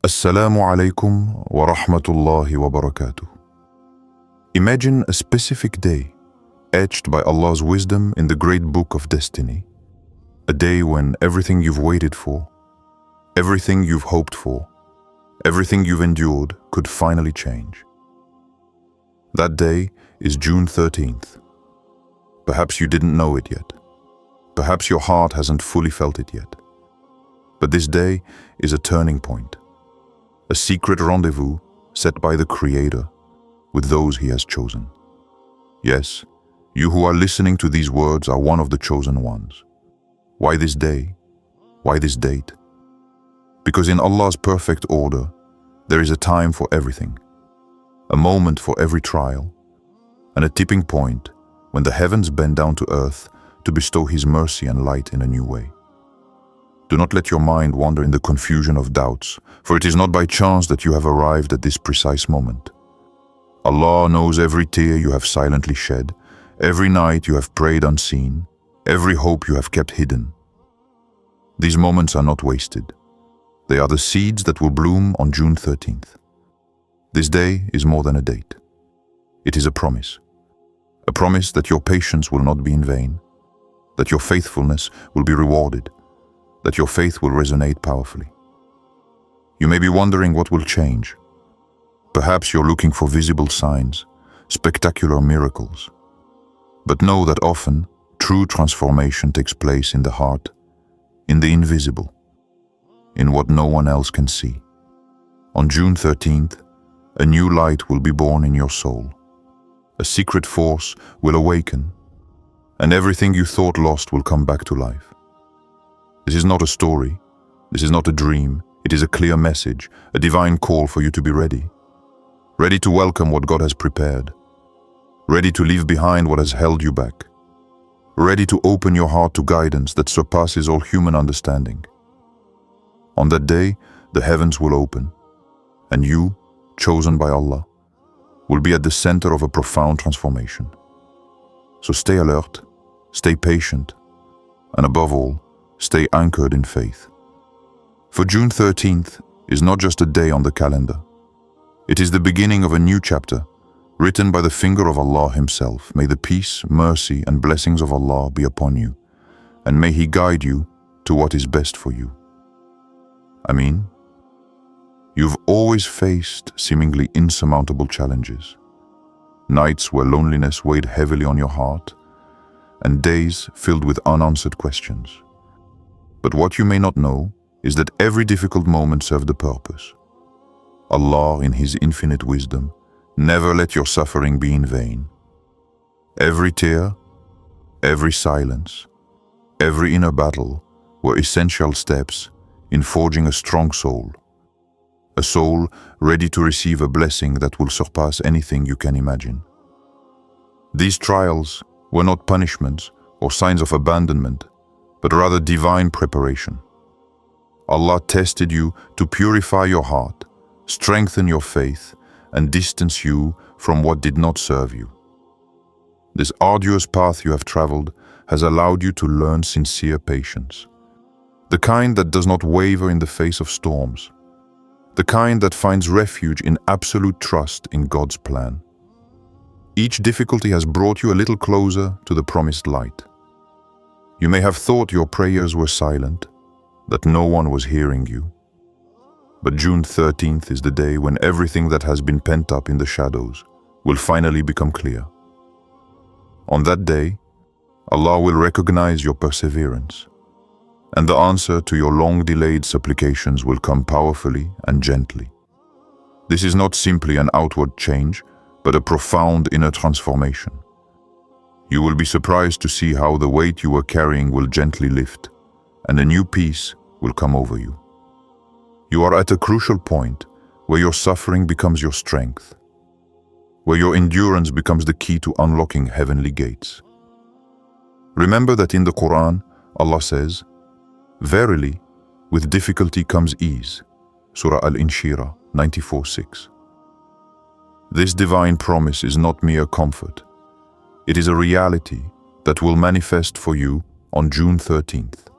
Assalamu alaikum wa rahmatullahi wa barakatuh. Imagine a specific day, etched by Allah's wisdom in the great book of destiny. A day when everything you've waited for, everything you've hoped for, everything you've endured could finally change. That day is June 13th. Perhaps you didn't know it yet. Perhaps your heart hasn't fully felt it yet. But this day is a turning point. A secret rendezvous set by the Creator with those He has chosen. Yes, you who are listening to these words are one of the chosen ones. Why this day? Why this date? Because in Allah's perfect order, there is a time for everything, a moment for every trial, and a tipping point when the heavens bend down to earth to bestow His mercy and light in a new way. Do not let your mind wander in the confusion of doubts, for it is not by chance that you have arrived at this precise moment. Allah knows every tear you have silently shed, every night you have prayed unseen, every hope you have kept hidden. These moments are not wasted. They are the seeds that will bloom on June 13th. This day is more than a date. It is a promise that your patience will not be in vain, that your faithfulness will be rewarded, that your faith will resonate powerfully. You may be wondering what will change. Perhaps you're looking for visible signs, spectacular miracles. But know that often, true transformation takes place in the heart, in the invisible, in what no one else can see. On June 13th, a new light will be born in your soul. A secret force will awaken, and everything you thought lost will come back to life. This is not a story. This is not a dream. It is a clear message, a divine call for you to be ready. Ready to welcome what God has prepared. Ready to leave behind what has held you back. Ready to open your heart to guidance that surpasses all human understanding. On that day, the heavens will open, and you, chosen by Allah, will be at the center of a profound transformation. So stay alert, stay patient, and above all, stay anchored in faith. For June 13th is not just a day on the calendar. It is the beginning of a new chapter, written by the finger of Allah Himself. May the peace, mercy, and blessings of Allah be upon you, and may He guide you to what is best for you. Ameen. You've always faced seemingly insurmountable challenges, nights where loneliness weighed heavily on your heart, and days filled with unanswered questions. But what you may not know is that every difficult moment served a purpose. Allah, in His infinite wisdom, never let your suffering be in vain. Every tear, every silence, every inner battle were essential steps in forging a strong soul. A soul ready to receive a blessing that will surpass anything you can imagine. These trials were not punishments or signs of abandonment, but rather divine preparation. Allah tested you to purify your heart, strengthen your faith, and distance you from what did not serve you. This arduous path you have traveled has allowed you to learn sincere patience, the kind that does not waver in the face of storms, the kind that finds refuge in absolute trust in God's plan. Each difficulty has brought you a little closer to the promised light. You may have thought your prayers were silent, that no one was hearing you. But June 13th is the day when everything that has been pent up in the shadows will finally become clear. On that day, Allah will recognize your perseverance, and the answer to your long-delayed supplications will come powerfully and gently. This is not simply an outward change, but a profound inner transformation. You will be surprised to see how the weight you were carrying will gently lift, and a new peace will come over you. You are at a crucial point where your suffering becomes your strength, where your endurance becomes the key to unlocking heavenly gates. Remember that in the Quran, Allah says, "Verily, with difficulty comes ease." Surah Al-Inshirah 94:6. This divine promise is not mere comfort. It is a reality that will manifest for you on June 13th.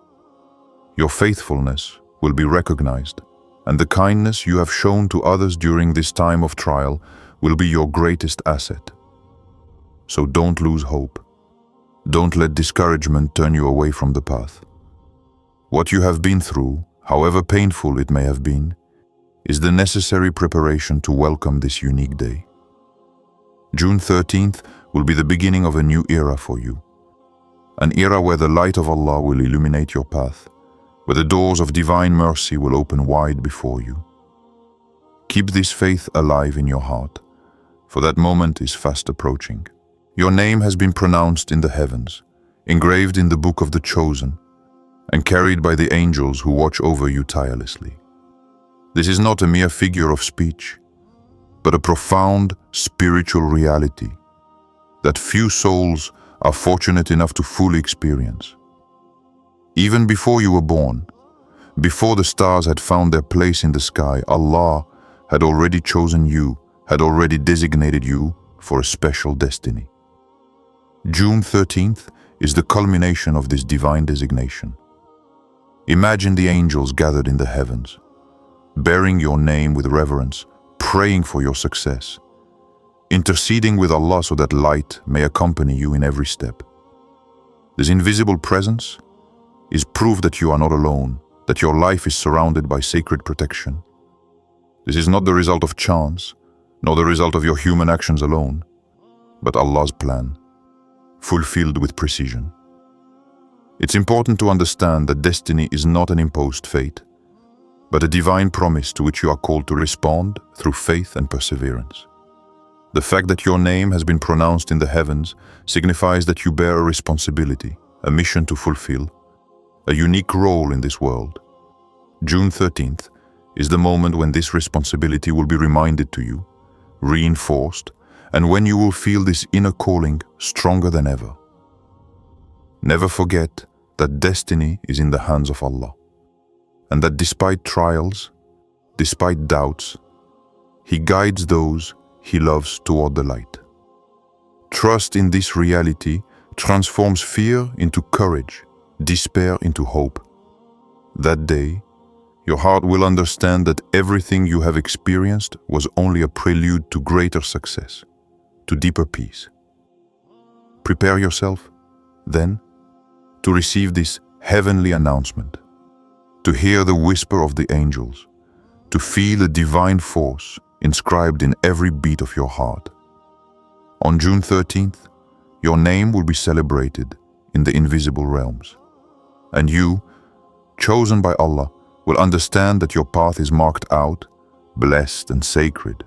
Your faithfulness will be recognized, And the kindness you have shown to others during this time of trial will be your greatest asset. So don't lose hope. Don't let discouragement turn you away from the path. What you have been through, however painful it may have been, is the necessary preparation to welcome this unique day. June 13th will be the beginning of a new era for you. An era where the light of Allah will illuminate your path, where the doors of divine mercy will open wide before you. Keep this faith alive in your heart, for that moment is fast approaching. Your name has been pronounced in the heavens, engraved in the book of the chosen, and carried by the angels who watch over you tirelessly. This is not a mere figure of speech, but a profound spiritual reality that few souls are fortunate enough to fully experience. Even before you were born, before the stars had found their place in the sky, Allah had already chosen you, had already designated you for a special destiny. June 13th is the culmination of this divine designation. Imagine the angels gathered in the heavens, bearing your name with reverence, praying for your success, interceding with Allah so that light may accompany you in every step. This invisible presence is proof that you are not alone, that your life is surrounded by sacred protection. This is not the result of chance, nor the result of your human actions alone, but Allah's plan, fulfilled with precision. It's important to understand that destiny is not an imposed fate, but a divine promise to which you are called to respond through faith and perseverance. The fact that your name has been pronounced in the heavens signifies that you bear a responsibility, a mission to fulfill, a unique role in this world. June 13th is the moment when this responsibility will be reminded to you, reinforced, and when you will feel this inner calling stronger than ever. Never forget that destiny is in the hands of Allah, and that despite trials, despite doubts, He guides those He loves toward the light. Trust in this reality transforms fear into courage, despair into hope. That day, your heart will understand that everything you have experienced was only a prelude to greater success, to deeper peace. Prepare yourself, then, to receive this heavenly announcement, to hear the whisper of the angels, to feel the divine force inscribed in every beat of your heart. On June 13th, your name will be celebrated in the invisible realms, and you, chosen by Allah, will understand that your path is marked out, blessed and sacred.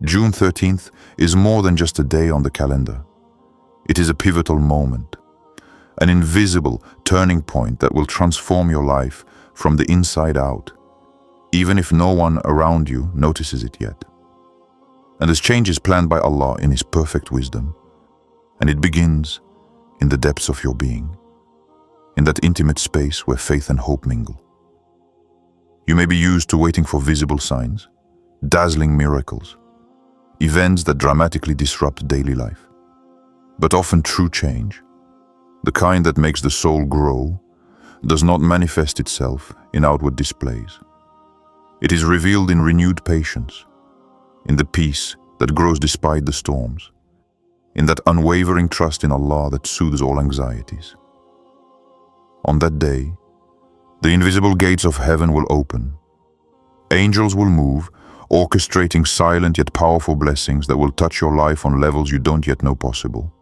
June 13th is more than just a day on the calendar. It is a pivotal moment, an invisible turning point that will transform your life from the inside out, even if no one around you notices it yet. And this change is planned by Allah in His perfect wisdom, and it begins in the depths of your being, in that intimate space where faith and hope mingle. You may be used to waiting for visible signs, dazzling miracles, events that dramatically disrupt daily life. But often true change, the kind that makes the soul grow, does not manifest itself in outward displays. It is revealed in renewed patience, in the peace that grows despite the storms, in that unwavering trust in Allah that soothes all anxieties. On that day, the invisible gates of heaven will open. Angels will move, orchestrating silent yet powerful blessings that will touch your life on levels you don't yet know possible.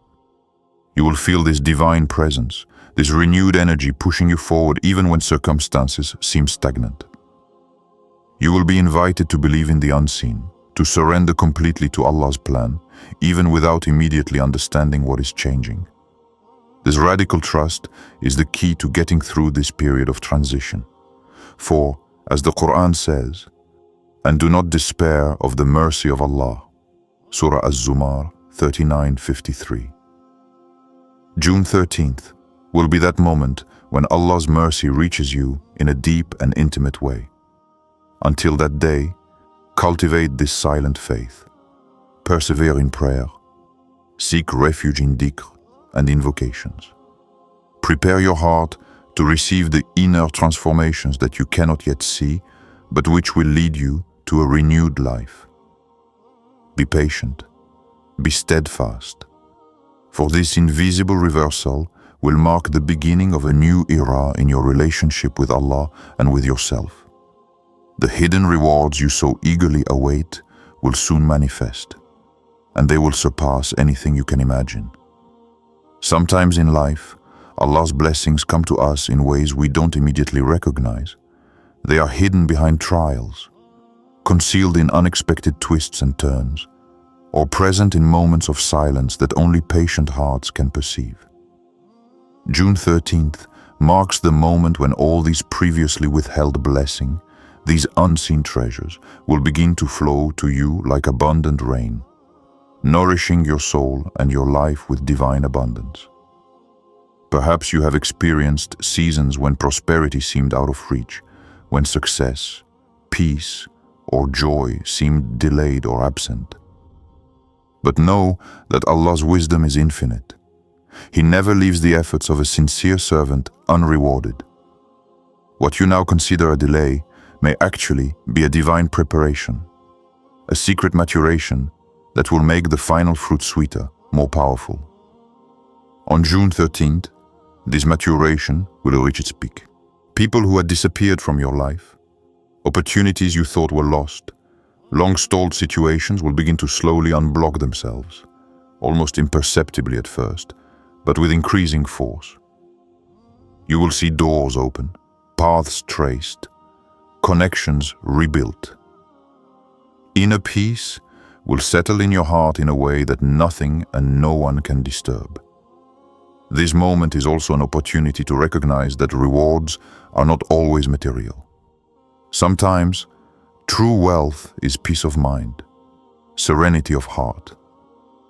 You will feel this divine presence, this renewed energy pushing you forward even when circumstances seem stagnant. You will be invited to believe in the unseen, to surrender completely to Allah's plan, even without immediately understanding what is changing. This radical trust is the key to getting through this period of transition. For, as the Quran says, "And do not despair of the mercy of Allah." Surah Al-Zumar 39:53. June 13th will be that moment when Allah's mercy reaches you in a deep and intimate way. Until that day, cultivate this silent faith. Persevere in prayer. Seek refuge in dhikr and invocations. Prepare your heart to receive the inner transformations that you cannot yet see, but which will lead you to a renewed life. Be patient, be steadfast, for this invisible reversal will mark the beginning of a new era in your relationship with Allah and with yourself. The hidden rewards you so eagerly await will soon manifest, and they will surpass anything you can imagine. Sometimes in life, Allah's blessings come to us in ways we don't immediately recognize. They are hidden behind trials, concealed in unexpected twists and turns, or present in moments of silence that only patient hearts can perceive. June 13th marks the moment when all these previously withheld blessings, these unseen treasures, will begin to flow to you like abundant rain, nourishing your soul and your life with divine abundance. Perhaps you have experienced seasons when prosperity seemed out of reach, when success, peace, or joy seemed delayed or absent. But know that Allah's wisdom is infinite. He never leaves the efforts of a sincere servant unrewarded. What you now consider a delay may actually be a divine preparation, a secret maturation that will make the final fruit sweeter, more powerful. On June 13th, this maturation will reach its peak. People who had disappeared from your life, opportunities you thought were lost, long-stalled situations will begin to slowly unblock themselves, almost imperceptibly at first, but with increasing force. You will see doors open, paths traced, connections rebuilt. Inner peace will settle in your heart in a way that nothing and no one can disturb. This moment is also an opportunity to recognize that rewards are not always material. Sometimes, true wealth is peace of mind, serenity of heart,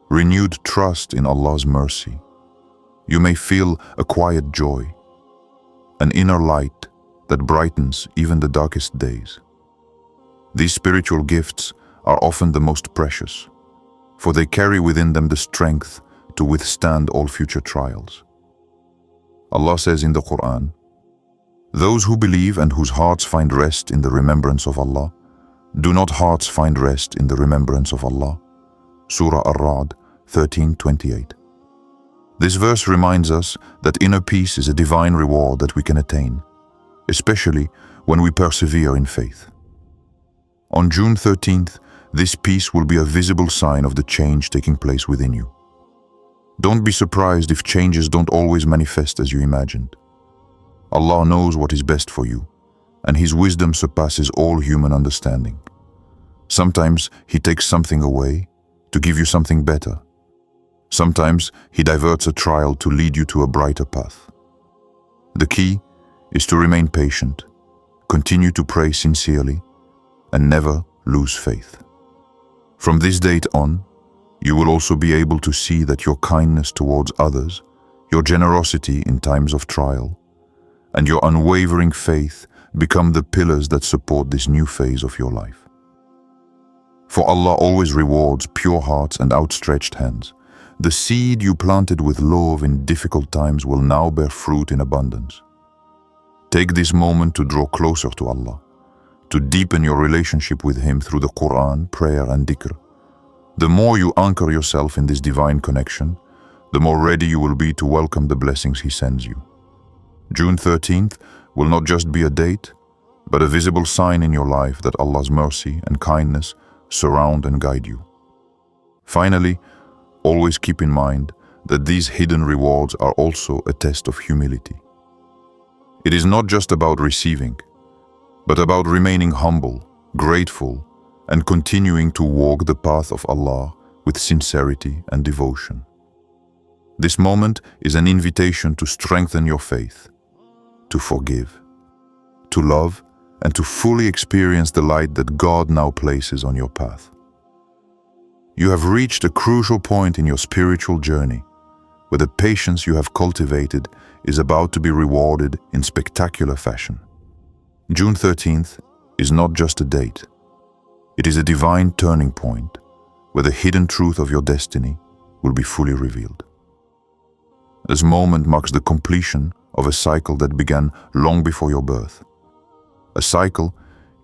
renewed trust in Allah's mercy. You may feel a quiet joy, an inner light that brightens even the darkest days. These spiritual gifts are often the most precious, for they carry within them the strength to withstand all future trials. Allah says in the Quran, "Those who believe and whose hearts find rest in the remembrance of Allah, do not hearts find rest in the remembrance of Allah?" Surah Al-Ra'd 13:28. This verse reminds us that inner peace is a divine reward that we can attain, especially when we persevere in faith. On June 13th, this peace will be a visible sign of the change taking place within you. Don't be surprised if changes don't always manifest as you imagined. Allah knows what is best for you, and His wisdom surpasses all human understanding. Sometimes He takes something away to give you something better. Sometimes He diverts a trial to lead you to a brighter path. The key is to remain patient, continue to pray sincerely, and never lose faith. From this date on, you will also be able to see that your kindness towards others, your generosity in times of trial, and your unwavering faith become the pillars that support this new phase of your life. For Allah always rewards pure hearts and outstretched hands. The seed you planted with love in difficult times will now bear fruit in abundance. Take this moment to draw closer to Allah, to deepen your relationship with Him through the Quran, prayer, and dhikr. The more you anchor yourself in this divine connection, the more ready you will be to welcome the blessings He sends you. June 13th will not just be a date, but a visible sign in your life that Allah's mercy and kindness surround and guide you. Finally, always keep in mind that these hidden rewards are also a test of humility. It is not just about receiving, but about remaining humble, grateful, and continuing to walk the path of Allah with sincerity and devotion. This moment is an invitation to strengthen your faith, to forgive, to love, and to fully experience the light that God now places on your path. You have reached a crucial point in your spiritual journey, where the patience you have cultivated is about to be rewarded in spectacular fashion. June 13th is not just a date. It is a divine turning point where the hidden truth of your destiny will be fully revealed. This moment marks the completion of a cycle that began long before your birth, a cycle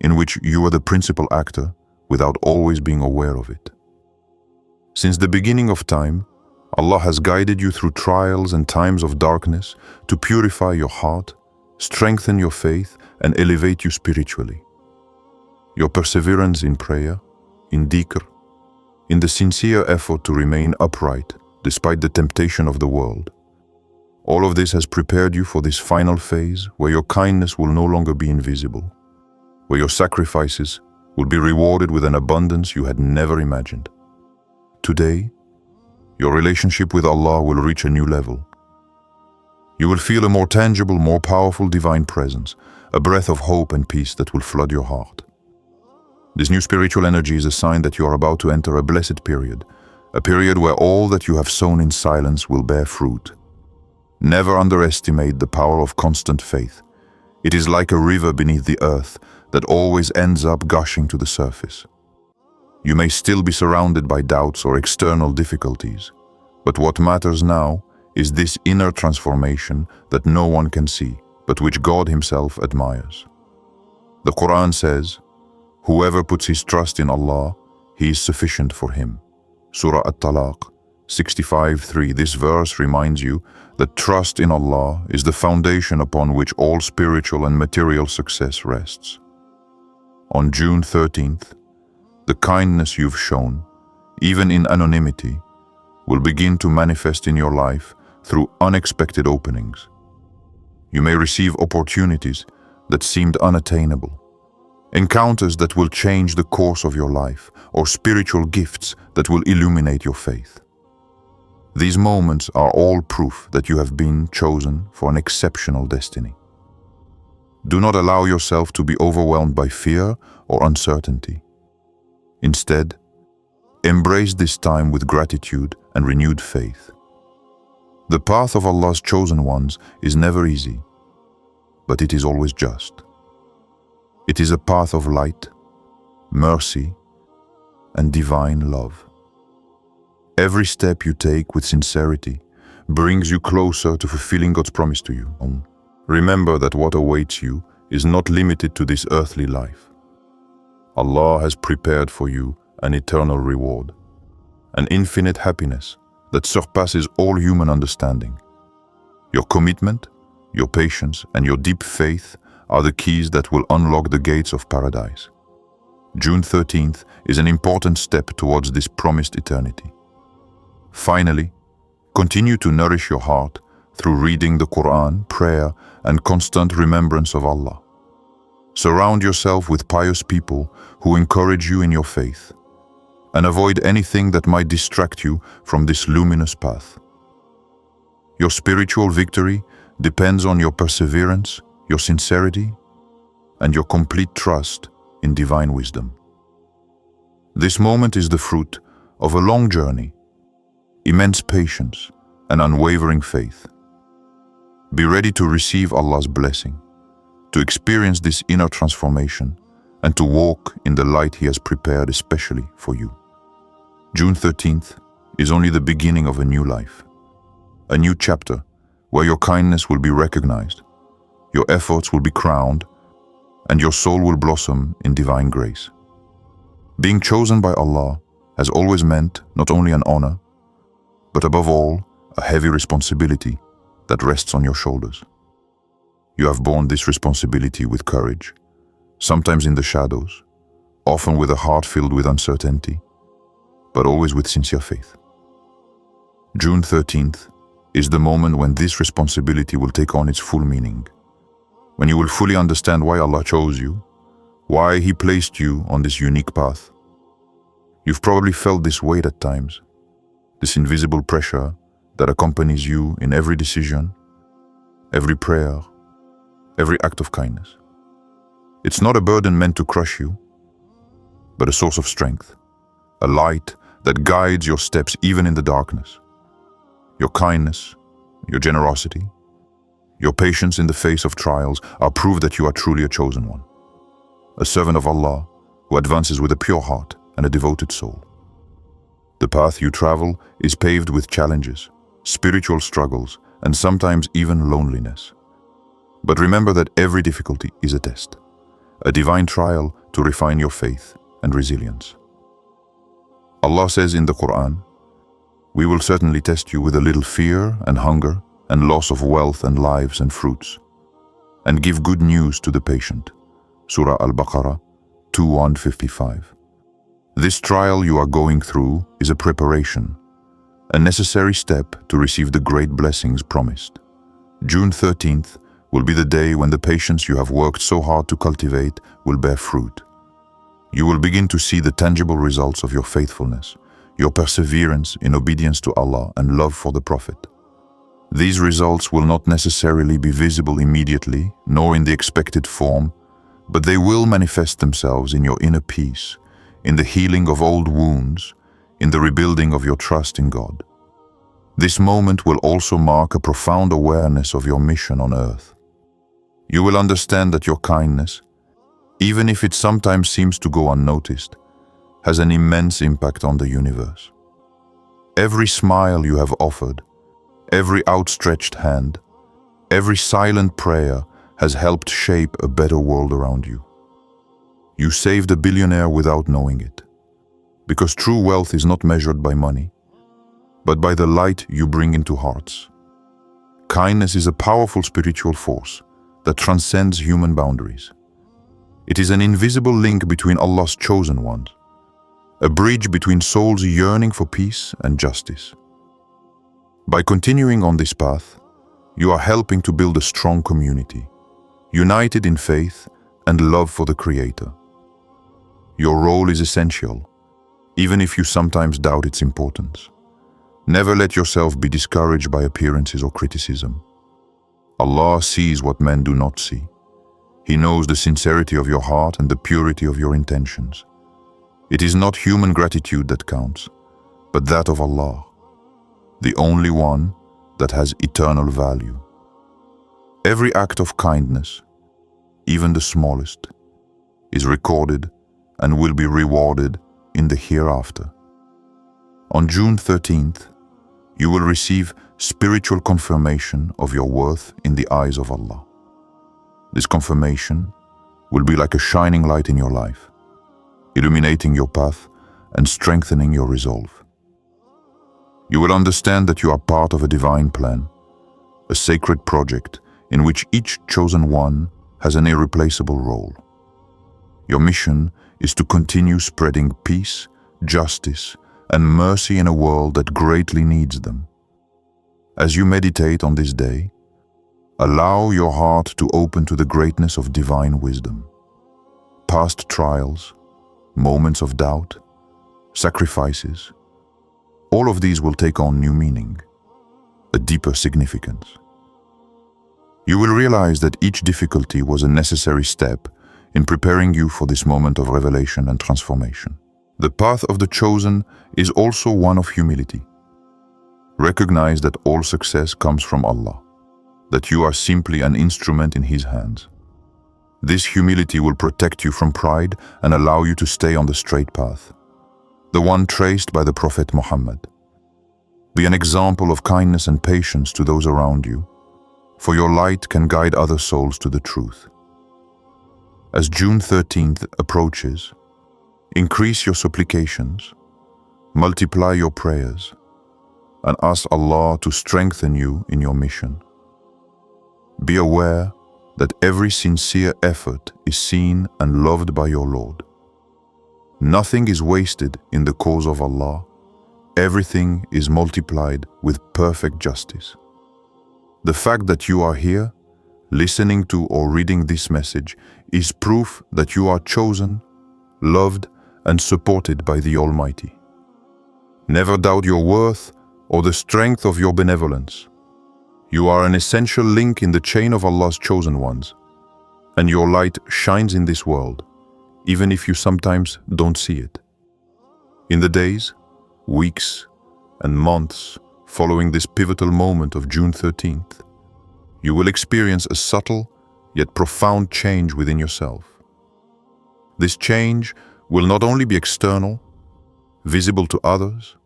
in which you are the principal actor without always being aware of it. Since the beginning of time, Allah has guided you through trials and times of darkness to purify your heart, strengthen your faith, and elevate you spiritually. Your perseverance in prayer, in dhikr, in the sincere effort to remain upright despite the temptation of the world. All of this has prepared you for this final phase where your kindness will no longer be invisible, where your sacrifices will be rewarded with an abundance you had never imagined. Today, your relationship with Allah will reach a new level. You will feel a more tangible, more powerful divine presence, a breath of hope and peace that will flood your heart. This new spiritual energy is a sign that you are about to enter a blessed period, a period where all that you have sown in silence will bear fruit. Never underestimate the power of constant faith. It is like a river beneath the earth that always ends up gushing to the surface. You may still be surrounded by doubts or external difficulties, but what matters now is this inner transformation that no one can see, but which God Himself admires. The Quran says, "Whoever puts his trust in Allah, He is sufficient for him." Surah Al-Talaq 65:3. This verse reminds you that trust in Allah is the foundation upon which all spiritual and material success rests. On June 13th, the kindness you've shown, even in anonymity, will begin to manifest in your life through unexpected openings. You may receive opportunities that seemed unattainable, encounters that will change the course of your life, or spiritual gifts that will illuminate your faith. These moments are all proof that you have been chosen for an exceptional destiny. Do not allow yourself to be overwhelmed by fear or uncertainty. Instead, embrace this time with gratitude and renewed faith. The path of Allah's chosen ones is never easy, but it is always just. It is a path of light, mercy, and divine love. Every step you take with sincerity brings you closer to fulfilling God's promise to you. Remember that what awaits you is not limited to this earthly life. Allah has prepared for you an eternal reward, an infinite happiness that surpasses all human understanding. Your commitment, your patience, and your deep faith are the keys that will unlock the gates of paradise. June 13th is an important step towards this promised eternity. Finally, continue to nourish your heart through reading the Quran, prayer, and constant remembrance of Allah. Surround yourself with pious people who encourage you in your faith, and avoid anything that might distract you from this luminous path. Your spiritual victory depends on your perseverance, your sincerity, and your complete trust in divine wisdom. This moment is the fruit of a long journey, immense patience, and unwavering faith. Be ready to receive Allah's blessing, to experience this inner transformation, and to walk in the light He has prepared especially for you. June 13th is only the beginning of a new life, a new chapter where your kindness will be recognized, your efforts will be crowned, and your soul will blossom in divine grace. Being chosen by Allah has always meant not only an honor, but above all, a heavy responsibility that rests on your shoulders. You have borne this responsibility with courage, sometimes in the shadows, often with a heart filled with uncertainty, but always with sincere faith. June 13th is the moment when this responsibility will take on its full meaning, when you will fully understand why Allah chose you, why He placed you on this unique path. You've probably felt this weight at times, this invisible pressure that accompanies you in every decision, every prayer, every act of kindness. It's not a burden meant to crush you, but a source of strength, a light that guides your steps even in the darkness. Your kindness, your generosity, your patience in the face of trials are proof that you are truly a chosen one, a servant of Allah who advances with a pure heart and a devoted soul. The path you travel is paved with challenges, spiritual struggles, and sometimes even loneliness. But remember that every difficulty is a test, a divine trial to refine your faith and resilience. Allah says in the Quran, "We will certainly test you with a little fear and hunger and loss of wealth and lives and fruits, and give good news to the patient." Surah Al-Baqarah 2:155. This trial you are going through is a preparation, a necessary step to receive the great blessings promised. June 13th will be the day when the patience you have worked so hard to cultivate will bear fruit. You will begin to see the tangible results of your faithfulness, your perseverance in obedience to Allah and love for the Prophet. These results will not necessarily be visible immediately, nor in the expected form, but they will manifest themselves in your inner peace, in the healing of old wounds, in the rebuilding of your trust in God. This moment will also mark a profound awareness of your mission on earth. You will understand that your kindness, even if it sometimes seems to go unnoticed, has an immense impact on the universe. Every smile you have offered, every outstretched hand, every silent prayer has helped shape a better world around you. You saved a billionaire without knowing it, because true wealth is not measured by money, but by the light you bring into hearts. Kindness is a powerful spiritual force that transcends human boundaries. It is an invisible link between Allah's chosen ones, a bridge between souls yearning for peace and justice. By continuing on this path, you are helping to build a strong community, united in faith and love for the Creator. Your role is essential, even if you sometimes doubt its importance. Never let yourself be discouraged by appearances or criticism. Allah sees what men do not see. He knows the sincerity of your heart and the purity of your intentions. It is not human gratitude that counts, but that of Allah, the only one that has eternal value. Every act of kindness, even the smallest, is recorded and will be rewarded in the hereafter. On June 13th, you will receive spiritual confirmation of your worth in the eyes of Allah. This confirmation will be like a shining light in your life, illuminating your path and strengthening your resolve. You will understand that you are part of a divine plan, a sacred project in which each chosen one has an irreplaceable role. Your mission is to continue spreading peace, justice, and mercy in a world that greatly needs them. As you meditate on this day, allow your heart to open to the greatness of divine wisdom. Past trials, moments of doubt, sacrifices, all of these will take on new meaning, a deeper significance. You will realize that each difficulty was a necessary step in preparing you for this moment of revelation and transformation. The path of the chosen is also one of humility. Recognize that all success comes from Allah, that you are simply an instrument in His hands. This humility will protect you from pride and allow you to stay on the straight path, the one traced by the Prophet Muhammad. Be an example of kindness and patience to those around you, for your light can guide other souls to the truth. As June 13th approaches, increase your supplications, multiply your prayers, and ask Allah to strengthen you in your mission. Be aware that every sincere effort is seen and loved by your Lord. Nothing is wasted in the cause of Allah. Everything is multiplied with perfect justice. The fact that you are here, listening to or reading this message, is proof that you are chosen, loved, and supported by the Almighty. Never doubt your worth or the strength of your benevolence. You are an essential link in the chain of Allah's chosen ones, and your light shines in this world, even if you sometimes don't see it. In the days, weeks, and months following this pivotal moment of June 13th, you will experience a subtle yet profound change within yourself. This change will not only be external, visible to others,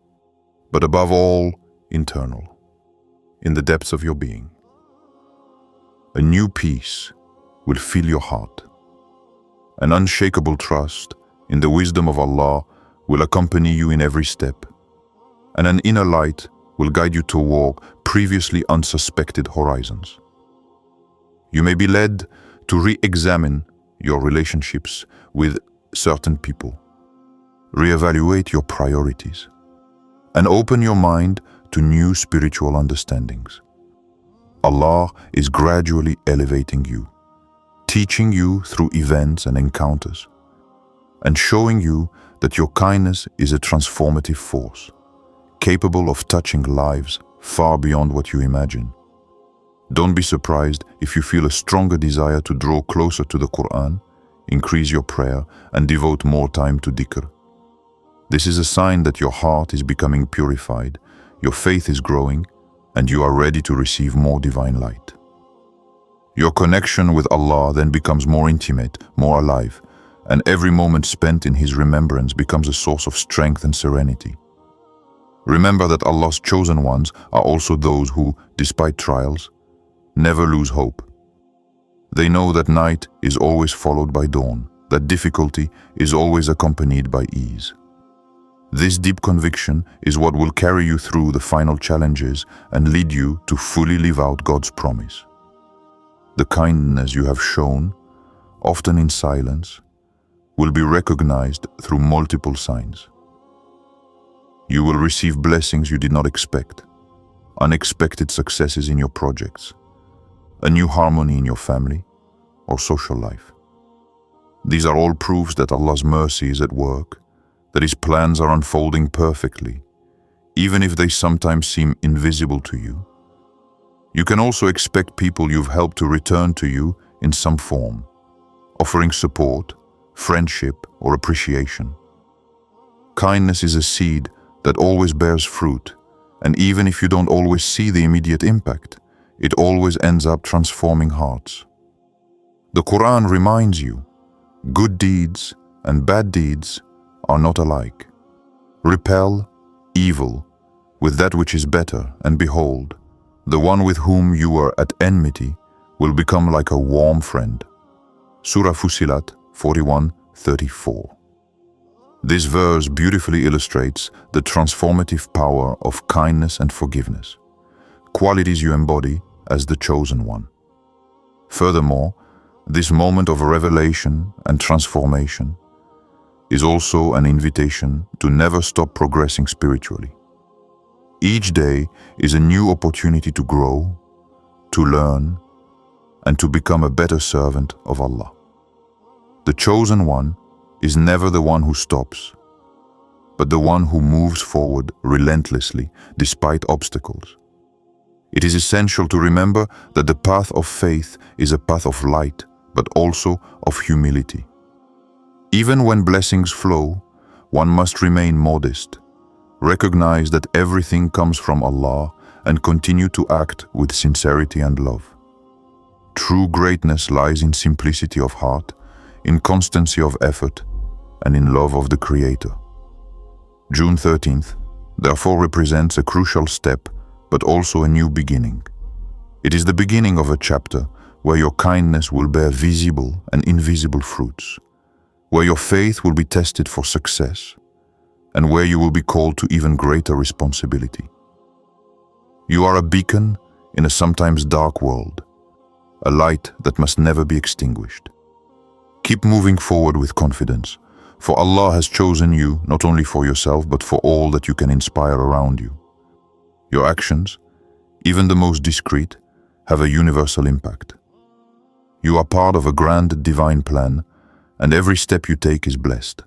but above all, internal, in the depths of your being. A new peace will fill your heart. An unshakable trust in the wisdom of Allah will accompany you in every step, and an inner light will guide you toward previously unsuspected horizons. You may be led to re-examine your relationships with certain people, reevaluate your priorities, and open your mind to new spiritual understandings. Allah is gradually elevating you, teaching you through events and encounters, and showing you that your kindness is a transformative force, capable of touching lives far beyond what you imagine. Don't be surprised if you feel a stronger desire to draw closer to the Quran, increase your prayer, and devote more time to dhikr. This is a sign that your heart is becoming purified, your faith is growing, and you are ready to receive more divine light. Your connection with Allah then becomes more intimate, more alive, and every moment spent in His remembrance becomes a source of strength and serenity. Remember that Allah's chosen ones are also those who, despite trials, never lose hope. They know that night is always followed by dawn, that difficulty is always accompanied by ease. This deep conviction is what will carry you through the final challenges and lead you to fully live out God's promise. The kindness you have shown, often in silence, will be recognized through multiple signs. You will receive blessings you did not expect, unexpected successes in your projects, a new harmony in your family or social life. These are all proofs that Allah's mercy is at work, that His plans are unfolding perfectly, even if they sometimes seem invisible to you. You can also expect people you've helped to return to you in some form, offering support, friendship, or appreciation. Kindness is a seed that always bears fruit, and even if you don't always see the immediate impact, it always ends up transforming hearts. The Quran reminds you, good deeds and bad deeds are not alike. Repel evil with that which is better, and behold, the one with whom you were at enmity will become like a warm friend. Surah Fussilat 41:34. This verse beautifully illustrates the transformative power of kindness and forgiveness, qualities you embody as the chosen one. Furthermore, this moment of revelation and transformation is also an invitation to never stop progressing spiritually. Each day is a new opportunity to grow, to learn, and to become a better servant of Allah. The chosen one is never the one who stops, but the one who moves forward relentlessly despite obstacles. It is essential to remember that the path of faith is a path of light, but also of humility. Even when blessings flow, one must remain modest, recognize that everything comes from Allah, and continue to act with sincerity and love. True greatness lies in simplicity of heart, in constancy of effort, and in love of the Creator. June 13th, therefore, represents a crucial step, but also a new beginning. It is the beginning of a chapter where your kindness will bear visible and invisible fruits, where your faith will be tested for success, and where you will be called to even greater responsibility. You are a beacon in a sometimes dark world, a light that must never be extinguished. Keep moving forward with confidence, for Allah has chosen you not only for yourself but for all that you can inspire around you. Your actions, even the most discreet, have a universal impact. You are part of a grand divine plan, and every step you take is blessed.